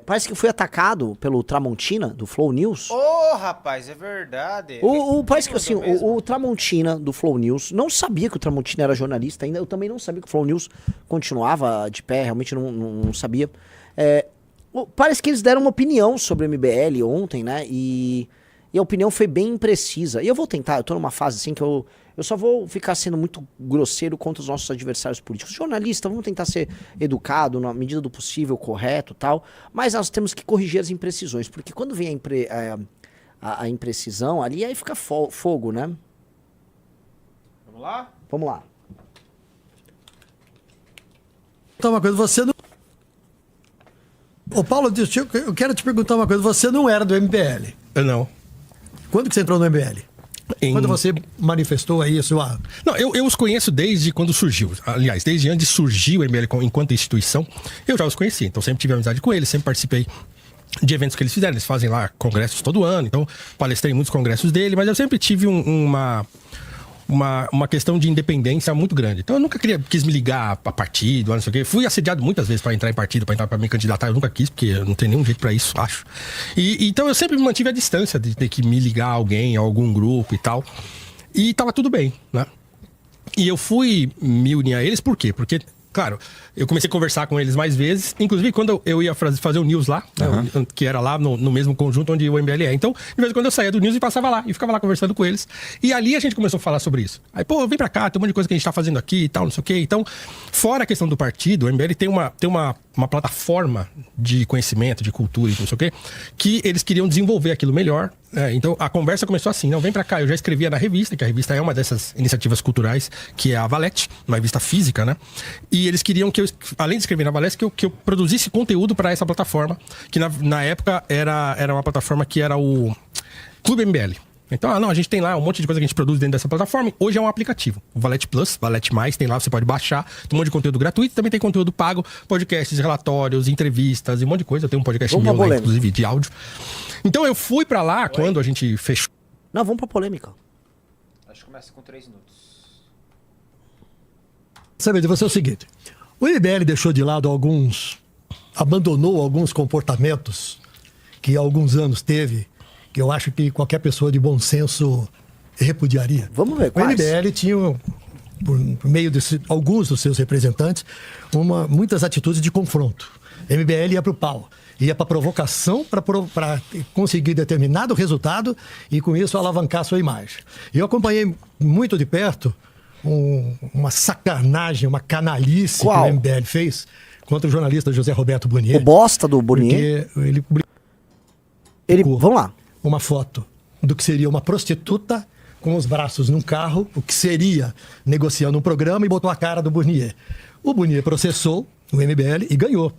Parece que foi atacado pelo Tramontina, do Flow News. Rapaz, é verdade. Parece que assim, o Tramontina, do Flow News, não sabia que o Tramontina era jornalista ainda. Eu também não sabia que o Flow News continuava de pé, realmente não sabia. Parece que eles deram uma opinião sobre o MBL ontem, né? E a opinião foi bem imprecisa. E eu vou tentar, eu tô numa fase assim que eu só vou ficar sendo muito grosseiro contra os nossos adversários políticos. Jornalista, vamos tentar ser educado, na medida do possível, correto e tal. Mas nós temos que corrigir as imprecisões, porque quando vem a imprecisão ali, aí fica fogo, né? Vamos lá? Vamos lá. Então, uma coisa, você não... Ô Paulo, eu quero te perguntar uma coisa. Você não era do MBL? Eu não. Quando que você entrou no MBL? Quando você manifestou aí a sua... Não, eu os conheço desde quando surgiu. Aliás, desde antes de surgir o MBL enquanto instituição, eu já os conhecia. Então sempre tive amizade com eles, sempre participei de eventos que eles fizeram. Eles fazem lá congressos todo ano, então palestrei em muitos congressos dele, mas eu sempre tive uma questão de independência muito grande. Então eu nunca quis me ligar a partido, não sei o quê. Fui assediado muitas vezes para entrar em partido, para me candidatar. Eu nunca quis, porque eu não tenho nenhum jeito para isso, acho. Então eu sempre me mantive à distância de ter que me ligar a alguém, a algum grupo e tal. E tava tudo bem, né? E eu fui me unir a eles, por quê? Porque, claro, eu comecei a conversar com eles mais vezes. Inclusive, quando eu ia fazer o News lá, né, que era lá no mesmo conjunto onde o MBL é. Então, de vez em quando eu saía do News e passava lá. E ficava lá conversando com eles. E ali a gente começou a falar sobre isso. Aí, pô, vem pra cá, tem um monte de coisa que a gente tá fazendo aqui e tal, não sei o quê. Então, fora a questão do partido, o MBL tem uma plataforma de conhecimento, de cultura e não sei o quê, que eles queriam desenvolver aquilo melhor. Então a conversa começou assim, não, vem pra cá, eu já escrevia na revista, que a revista é uma dessas iniciativas culturais, que é a Valete, uma revista física, né? E eles queriam que eu, além de escrever na Valete, que eu produzisse conteúdo para essa plataforma, que na época era uma plataforma que era o Clube MBL. Então, a gente tem lá um monte de coisa que a gente produz dentro dessa plataforma. Hoje é um aplicativo. O Valete Plus, Valete Mais, tem lá, você pode baixar. Tem um monte de conteúdo gratuito, também tem conteúdo pago, podcasts, relatórios, entrevistas e um monte de coisa. Eu tenho um podcast meu lá, inclusive, de áudio. Então, eu fui pra lá quando a gente fechou. Não, vamos pra polêmica. Acho que começa com 3 minutos. Sabe, você é o seguinte. O MBL deixou de lado abandonou alguns comportamentos que há alguns anos teve, que eu acho que qualquer pessoa de bom senso repudiaria. Vamos ver quais. O MBL tinha, por meio de alguns dos seus representantes, muitas atitudes de confronto. O MBL ia para o pau, ia para provocação para conseguir determinado resultado e, com isso, alavancar a sua imagem. Eu acompanhei muito de perto uma sacanagem, uma canalice que o MBL fez contra o jornalista José Roberto Burnier. O bosta do Burnier? Vamos lá. Uma foto do que seria uma prostituta com os braços num carro, o que seria negociando um programa, e botou a cara do Burnier. O Burnier processou o MBL e ganhou.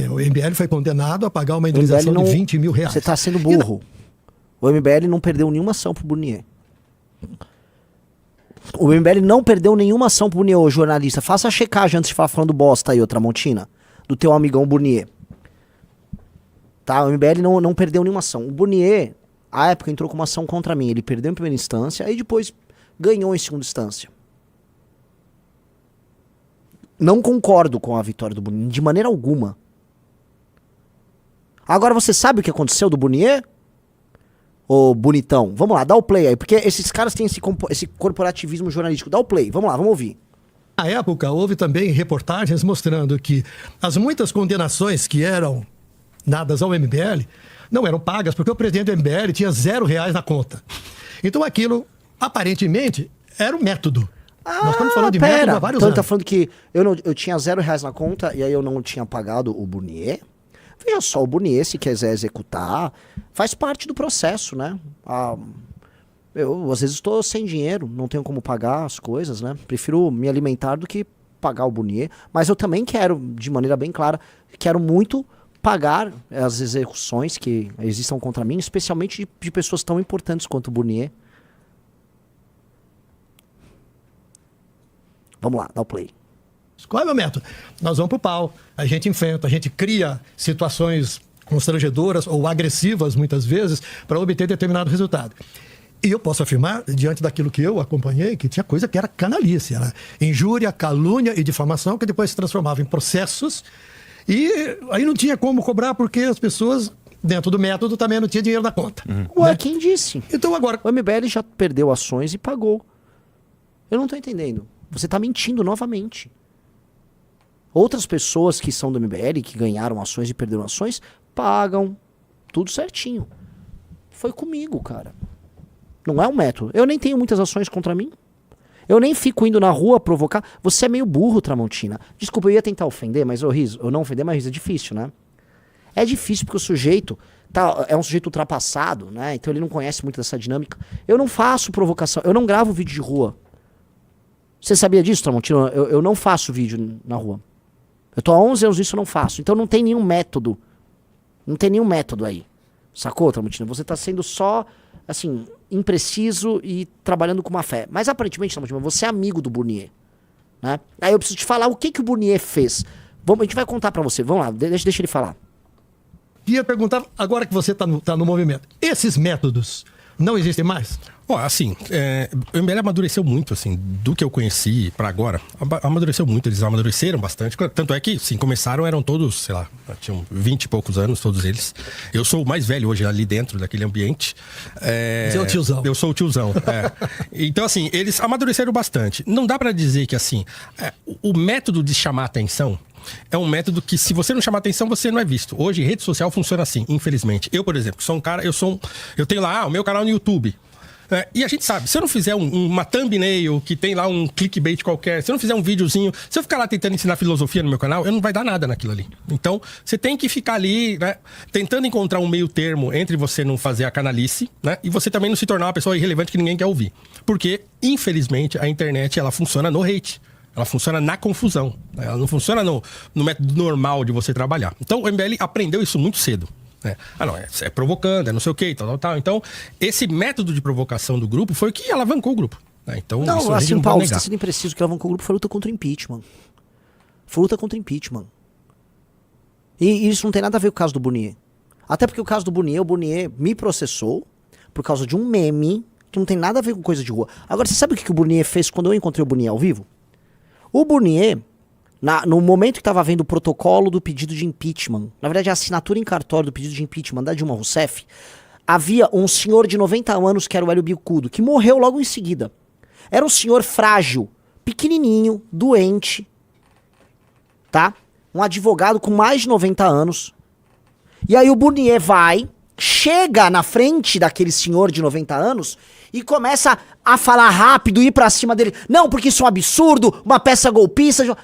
O MBL foi condenado a pagar uma indenização de 20 mil reais. Você está sendo burro. O MBL não perdeu nenhuma ação pro Burnier. O MBL não perdeu nenhuma ação pro Burnier, ô jornalista. Faça a checagem antes de falar falando bosta aí, ô Tramontina, do teu amigão Burnier. Tá? O MBL não perdeu nenhuma ação. O Burnier, à época, entrou com uma ação contra mim. Ele perdeu em primeira instância, aí depois ganhou em segunda instância. Não concordo com a vitória do Burnier, de maneira alguma. Agora você sabe o que aconteceu do Burnier? Ô bonitão, vamos lá, dá o play aí, porque esses caras têm esse corporativismo jornalístico. Dá o play, vamos lá, vamos ouvir. Na época, houve também reportagens mostrando que as muitas condenações que eram dadas ao MBL não eram pagas, porque o presidente do MBL tinha R$0 na conta. Então aquilo, aparentemente, era um método. Nós estamos falando de método há vários anos. Então tá falando que eu tinha R$0 na conta e aí eu não tinha pagado o Burnier? Veja só, o Burnier, se quiser executar, faz parte do processo, né? Eu, às vezes, estou sem dinheiro, não tenho como pagar as coisas, né? Prefiro me alimentar do que pagar o Burnier. Mas eu também quero, de maneira bem clara, quero muito pagar as execuções que existam contra mim, especialmente de pessoas tão importantes quanto o Burnier. Vamos lá, dá o play. Qual é o meu método? Nós vamos pro pau, a gente enfrenta, a gente cria situações constrangedoras ou agressivas, muitas vezes, para obter determinado resultado. E eu posso afirmar, diante daquilo que eu acompanhei, que tinha coisa que era canalice, era injúria, calúnia e difamação, que depois se transformava em processos E aí não tinha como cobrar porque as pessoas, dentro do método, também não tinha dinheiro na conta. Ué, Né? quem disse? Então agora, O MBL já perdeu ações e pagou. Eu não tô entendendo. Você tá mentindo novamente. Outras pessoas que são do MBL, que ganharam ações e perderam ações, pagam. Tudo certinho. Foi comigo, cara. Não é um método. Eu nem tenho muitas ações contra mim. Eu nem fico indo na rua provocar. Você é meio burro, Tramontina. Desculpa, eu ia tentar ofender, mas, ô Riso, eu não ofender, mas Riso, é difícil, né? É difícil porque o sujeito é um sujeito ultrapassado, né? Então ele não conhece muito dessa dinâmica. Eu não faço provocação, eu não gravo vídeo de rua. Você sabia disso, Tramontina? Eu não faço vídeo na rua. Eu tô há 11 anos nisso, eu não faço. Então não tem nenhum método. Não tem nenhum método aí. Sacou, Tramontina? Você tá sendo só, assim, impreciso e trabalhando com má fé. Mas aparentemente, Tramontina, você é amigo do Burnier, né? Aí eu preciso te falar o que o Burnier fez. A gente vai contar pra você. Vamos lá, deixa ele falar. ia perguntar, agora que você está no movimento, esses métodos não existem mais? Ó, assim, o MBL amadureceu muito, assim, do que eu conheci pra agora. Amadureceu muito, eles amadureceram bastante. Tanto é que, sim, começaram, eram todos, sei lá, tinham 20 e poucos anos, todos eles. Eu sou o mais velho hoje ali dentro daquele ambiente. Você é o tiozão. Eu sou o tiozão, Então, assim, eles amadureceram bastante. Não dá pra dizer que, assim, o método de chamar atenção é um método que, se você não chamar atenção, você não é visto. Hoje, rede social funciona assim, infelizmente. Eu, por exemplo, sou um cara, eu tenho lá o meu canal no YouTube. E a gente sabe, se eu não fizer uma thumbnail que tem lá um clickbait qualquer, se eu não fizer um videozinho, se eu ficar lá tentando ensinar filosofia no meu canal, eu não vai dar nada naquilo ali. Então, você tem que ficar ali, né, tentando encontrar um meio termo entre você não fazer a canalice, né, e você também não se tornar uma pessoa irrelevante que ninguém quer ouvir. Porque, infelizmente, a internet, ela funciona no hate. Ela funciona na confusão. Ela não funciona no método normal de você trabalhar. Então, o MBL aprendeu isso muito cedo. Não, é provocando, é não sei o que, tal. Então, esse método de provocação do grupo foi o que alavancou o grupo. Então, não, isso a gente assim, não Paulo, pode você negar. tá sendo impreciso, que alavancou o grupo foi luta contra o impeachment. Foi luta contra o impeachment. E isso não tem nada a ver com o caso do Burnier. Até porque o caso do Burnier, o Burnier me processou por causa de um meme que não tem nada a ver com coisa de rua. Agora, você sabe o que o Burnier fez quando eu encontrei o Burnier ao vivo? O Burnier, no momento que estava havendo o protocolo do pedido de impeachment, na verdade a assinatura em cartório do pedido de impeachment da Dilma Rousseff, havia um senhor de 90 anos, que era o Hélio Bicudo, que morreu logo em seguida. Era um senhor frágil, pequenininho, doente, tá? Um advogado com mais de 90 anos. E aí o Burnier chega na frente daquele senhor de 90 anos e começa a falar rápido, ir pra cima dele. Não, porque isso é um absurdo, uma peça golpista.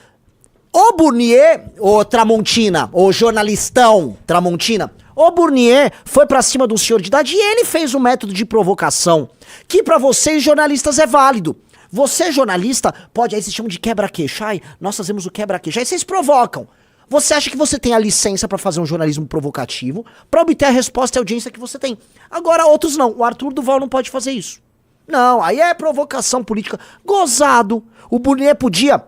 O Burnier, o Tramontina, o jornalistão Tramontina, o Burnier foi pra cima de um senhor de idade e ele fez um método de provocação que pra vocês jornalistas é válido. Você jornalista pode, aí vocês chamam de quebra-queixo. Ai, nós fazemos o quebra-queixo. Aí vocês provocam. Você acha que você tem a licença pra fazer um jornalismo provocativo, pra obter a resposta e a audiência que você tem. Agora outros não. O Arthur Duval não pode fazer isso. Não, aí é provocação política. Gozado. O Burnier podia.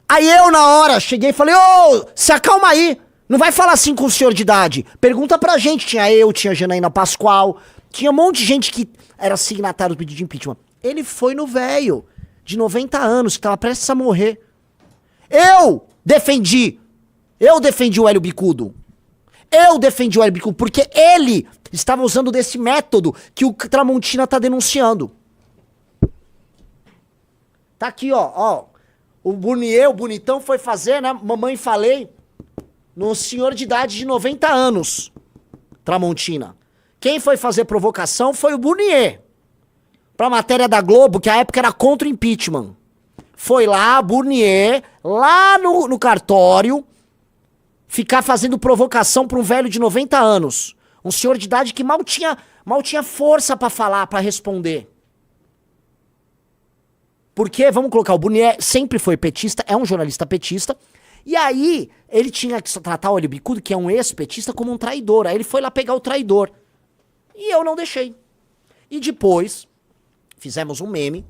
Aí eu, na hora, cheguei e falei, ô, se acalma aí. Não vai falar assim com o senhor de idade. Pergunta pra gente. Tinha eu, tinha Janaína Pascoal, tinha um monte de gente que era signatário do pedido de impeachment. Ele foi no velho, de 90 anos, que tava prestes a morrer. Eu defendi o Hélio Bicudo. Porque ele estava usando desse método que o Tramontina tá denunciando. Tá aqui, ó. O Burnier, o bonitão, foi fazer, né? Mamãe falei, no senhor de idade de 90 anos. Tramontina. Quem foi fazer provocação foi o Burnier. Pra matéria da Globo, que a época era contra o impeachment. Foi lá, Burnier, lá no cartório, ficar fazendo provocação pra um velho de 90 anos. Um senhor de idade que mal tinha força pra falar, pra responder. Porque, vamos colocar, o Burnier sempre foi petista, é um jornalista petista, e aí ele tinha que tratar o Hélio Bicudo, que é um ex-petista, como um traidor. Aí ele foi lá pegar o traidor. E eu não deixei. E depois, fizemos um meme.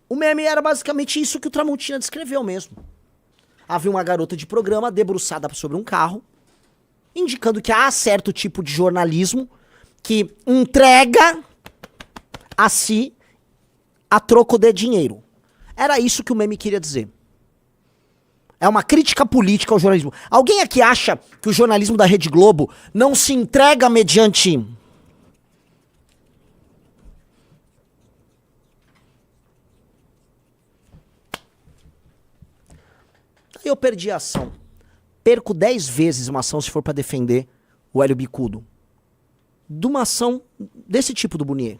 O meme era basicamente isso que o Tramontina descreveu mesmo. Havia uma garota de programa debruçada sobre um carro, indicando que há certo tipo de jornalismo que entrega a si a troco de dinheiro. Era isso que o meme queria dizer. É uma crítica política ao jornalismo. Alguém aqui acha que o jornalismo da Rede Globo não se entrega mediante... Eu perdi a ação. Perco 10 vezes uma ação se for pra defender o Hélio Bicudo. De uma ação desse tipo do Bonier.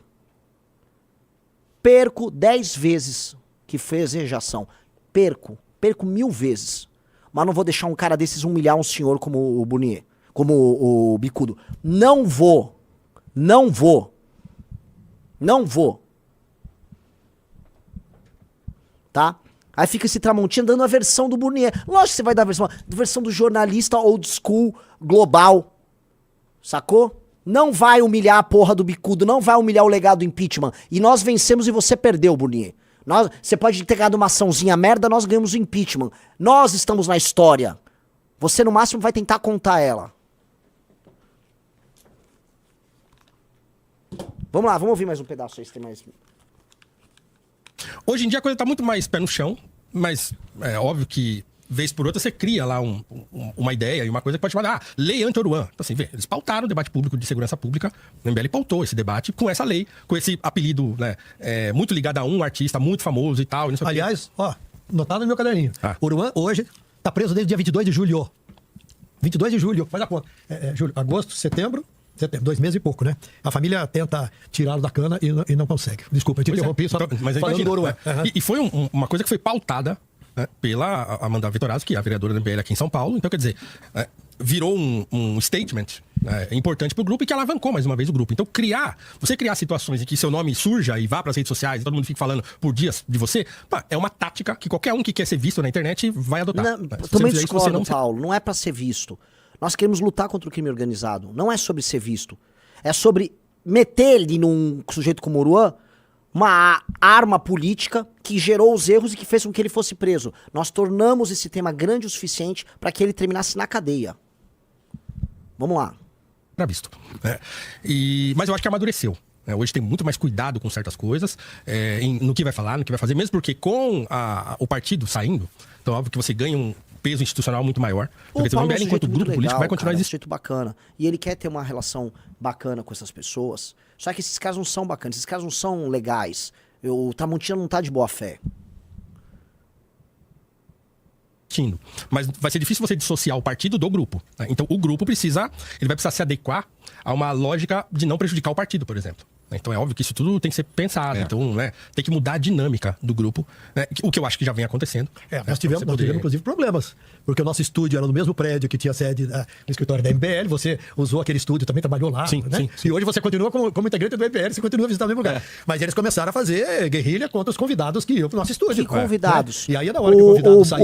Perco 10 vezes que fez rejeição. Perco 1000 vezes. Mas não vou deixar um cara desses humilhar um senhor como o Bonier, como o Bicudo. Não vou. Não vou. Não vou. Tá? Aí fica esse Tramontina dando a versão do Bonier. Lógico que você vai dar a versão do jornalista old school, global. Sacou? Não vai humilhar a porra do Bicudo, não vai humilhar o legado do impeachment. E nós vencemos e você perdeu, Bonier. Você pode ter ganhado uma açãozinha merda, nós ganhamos o impeachment. Nós estamos na história. Você, no máximo, vai tentar contar ela. Vamos lá, vamos ouvir mais um pedaço aí, se tem mais... Hoje em dia a coisa tá muito mais pé no chão, mas é óbvio que, vez por outra, você cria lá uma ideia e uma coisa que pode chamar, lei anti-Oruan. Então, assim, vê, eles pautaram o debate público de segurança pública, o MBL pautou esse debate com essa lei, com esse apelido, né, muito ligado a um artista muito famoso e tal. Aliás, ó, notado no meu caderninho. Oruan, hoje, tá preso desde o dia 22 de julho. 22 de julho, faz a conta. Julho, agosto, setembro, 2 meses e pouco, né? A família tenta tirá-lo da cana e não consegue. Desculpa, eu te interrompi só mas falando do Oruan. E foi uma coisa que foi pautada, né, pela Amanda Vitorazzo, que é a vereadora do MBL aqui em São Paulo. Então, quer dizer, virou um statement importante pro grupo e que alavancou mais uma vez o grupo. Então, você criar situações em que seu nome surja e vá pras redes sociais e todo mundo fique falando por dias de você, é uma tática que qualquer um que quer ser visto na internet vai adotar. Também discordo, Paulo. Não é pra ser visto. Nós queremos lutar contra o crime organizado. Não é sobre ser visto. É sobre meter ele num sujeito como o Oruan uma arma política que gerou os erros e que fez com que ele fosse preso. Nós tornamos esse tema grande o suficiente para que ele terminasse na cadeia. Vamos lá. Era visto. Mas eu acho que amadureceu. Hoje tem muito mais cuidado com certas coisas, no que vai falar, no que vai fazer, mesmo porque com o partido saindo, então óbvio que você ganha um peso institucional muito maior. Quer dizer, o MBL, enquanto grupo político, vai continuar existindo. É um jeito bacana. E ele quer ter uma relação bacana com essas pessoas. Só que esses caras não são bacanas, esses caras não são legais. O Tramontina não tá de boa fé. Mas vai ser difícil você dissociar o partido do grupo. Né? Então o grupo ele vai precisar se adequar a uma lógica de não prejudicar o partido, por exemplo. Então é óbvio que isso tudo tem que ser pensado. Então, né, tem que mudar a dinâmica do grupo, né, o que eu acho que já vem acontecendo. Nós tivemos, inclusive, problemas. Porque o nosso estúdio era no mesmo prédio que tinha sede no escritório da MBL. Você usou aquele estúdio, também trabalhou lá. Sim, né? Sim. E hoje você continua como integrante do MBL, você continua visitando o mesmo lugar. Mas eles começaram a fazer guerrilha contra os convidados que iam pro nosso estúdio. Que convidados? Né? E aí, na hora que o convidado sair...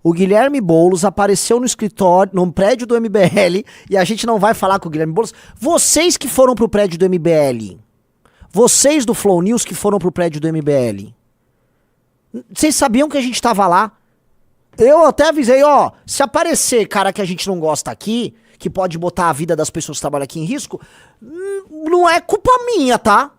O Guilherme Boulos apareceu no escritório, no prédio do MBL, e a gente não vai falar com o Guilherme Boulos. Vocês que foram pro prédio do MBL, vocês do Flow News que foram pro prédio do MBL, vocês sabiam que a gente tava lá? Eu até avisei, se aparecer cara que a gente não gosta aqui, que pode botar a vida das pessoas que trabalham aqui em risco, não é culpa minha, tá?